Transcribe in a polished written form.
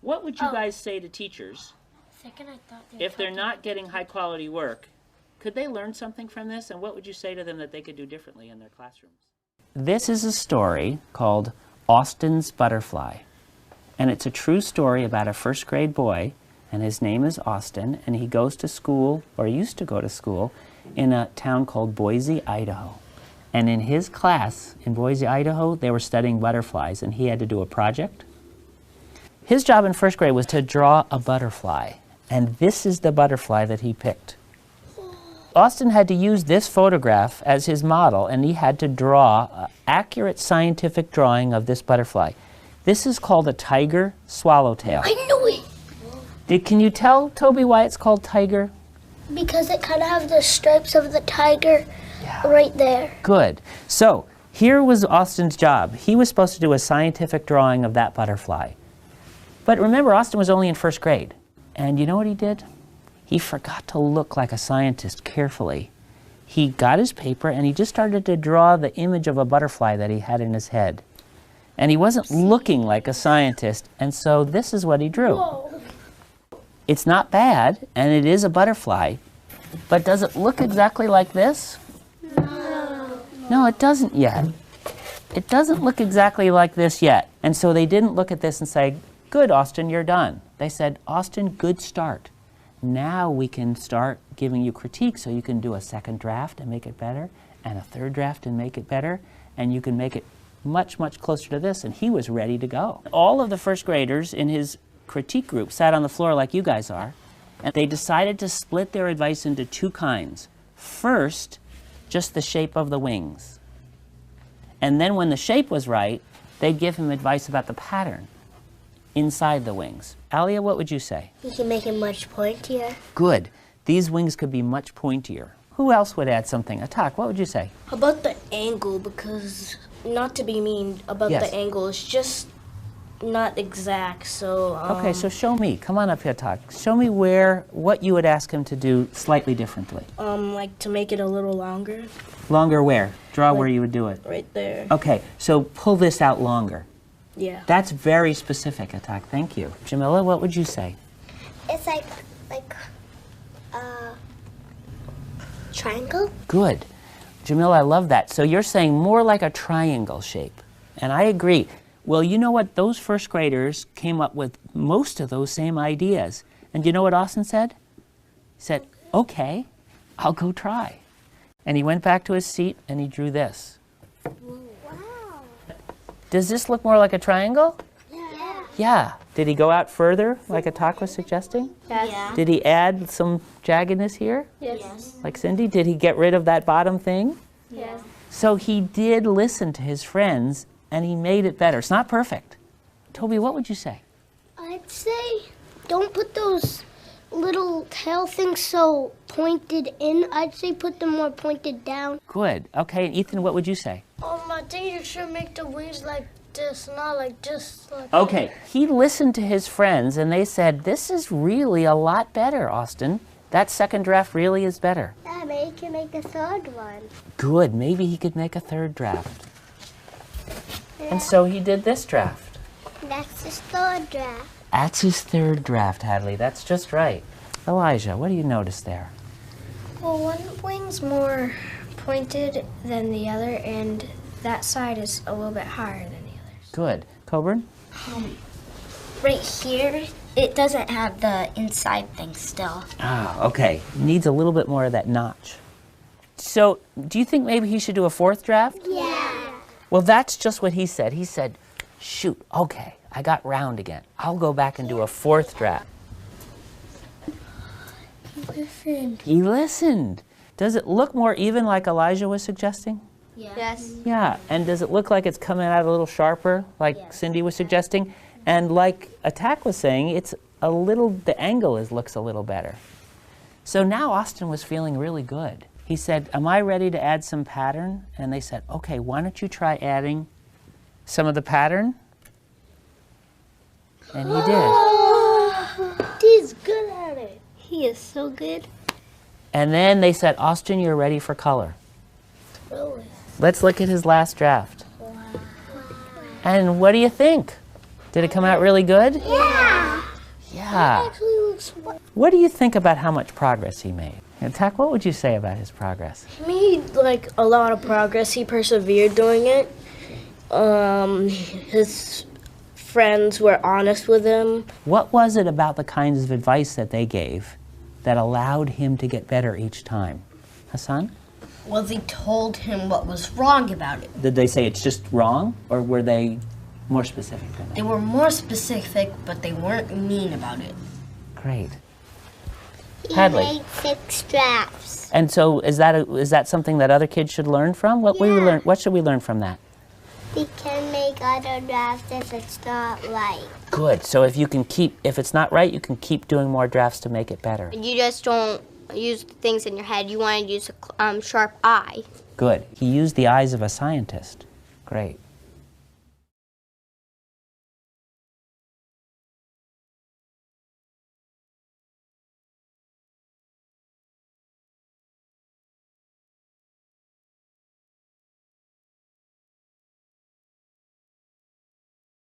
What would you guys say to teachers if they're not getting high quality work? Could they learn something from this, and what would you say to them that they could do differently in their classrooms? This is a story called Austin's Butterfly, and it's a true story about a first grade boy, and his name is Austin, and he goes to school, or used to go to school, in a town called Boise, Idaho. And in his class in Boise, Idaho, they were studying butterflies, and he had to do a project. His job in first grade was to draw a butterfly, and this is the butterfly that he picked. Austin had to use this photograph as his model, and he had to draw an accurate scientific drawing of this butterfly. This is called a tiger swallowtail. I knew it! Can you tell, Toby, why it's called tiger? Because it kind of has the stripes of the tiger right there. Good. So here was Austin's job. He was supposed to do a scientific drawing of that butterfly. But remember, Austin was only in first grade. And you know what he did? He forgot to look like a scientist carefully. He got his paper and he just started to draw the image of a butterfly that he had in his head. And he wasn't looking like a scientist, and so this is what he drew. Whoa. It's not bad, and it is a butterfly, but does it look exactly like this? No. No, it doesn't yet. It doesn't look exactly like this yet. And so they didn't look at this and say, "Good, Austin, you're done." They said, "Austin, good start. Now we can start giving you critique so you can do a second draft and make it better, and a third draft and make it better, and you can make it much, much closer to this." And he was ready to go. All of the first graders in his critique group sat on the floor like you guys are, and they decided to split their advice into two kinds. First, just the shape of the wings. And then when the shape was right, they'd give him advice about the pattern inside the wings. Alia, what would you say? You can make it much pointier. Good. These wings could be much pointier. Who else would add something? Atak, what would you say? How about the angle? Because, not to be mean about Yes. the angle, it's just not exact, so... Okay, so show me. Come on up here, Atak. Show me what you would ask him to do slightly differently. Like to make it a little longer. Longer where? Draw where you would do it. Right there. Okay, so pull this out longer. Yeah. That's very specific, Atak. Thank you. Jamila, what would you say? It's like triangle? Good. Jamila, I love that. So you're saying more like a triangle shape. And I agree. Well, you know what? Those first graders came up with most of those same ideas. And you know what Austin said? He said, "Okay, I'll go try." And he went back to his seat and he drew this. Wow. Does this look more like a triangle? Yeah. Yeah. Did he go out further, like Atak was suggesting? Yes. Yeah. Did he add some jaggedness here, Yes. like Cindy? Did he get rid of that bottom thing? Yes. So he did listen to his friends, and he made it better. It's not perfect. Toby, what would you say? I'd say don't put those little tail things so pointed in. I'd say put them more pointed down. Good. Okay, and Ethan, what would you say? I think you should make the wings like this, not like this. Okay, he listened to his friends, and they said, "This is really a lot better, Austin. That second draft really is better." Yeah, maybe you can make a third one. Good. Maybe he could make a third draft. And so he did this draft. That's his third draft. That's his third draft, Hadley. That's just right. Elijah, what do you notice there? Well, one wing's more pointed than the other, and that side is a little bit higher than the others. Good. Coburn? Right here, it doesn't have the inside thing still. Ah, okay. Needs a little bit more of that notch. So, do you think maybe he should do a fourth draft? Yeah. Well, that's just what he said. He said, "Shoot, okay, I got round again. I'll go back and do a fourth draft." He listened. Does it look more even like Elijah was suggesting? Yes. Yeah, and does it look like it's coming out a little sharper, like Cindy was suggesting? And like Atak was saying, it's a little, the angle looks a little better. So now Austin was feeling really good. He said, "Am I ready to add some pattern?" And they said, "Okay, why don't you try adding some of the pattern?" And he did. He's good at it. He is so good. And then they said, "Austin, you're ready for color." Really? Let's look at his last draft. And what do you think? Did it come out really good? Yeah. Yeah. It actually looks fun. What do you think about how much progress he made? And Tak, what would you say about his progress? He made like a lot of progress. He persevered doing it. His friends were honest with him. What was it about the kinds of advice that they gave that allowed him to get better each time? Hassan? Well, they told him what was wrong about it. Did they say it's just wrong, or were they more specific than that? They were more specific, but they weren't mean about it. Great. He Hadley. made 6 drafts. And so is that something that other kids should learn from? What should we learn from that? We can make other drafts if it's not right. Good. So if it's not right, you can keep doing more drafts to make it better. You just don't use things in your head. You want to use a sharp eye. Good. He used the eyes of a scientist. Great.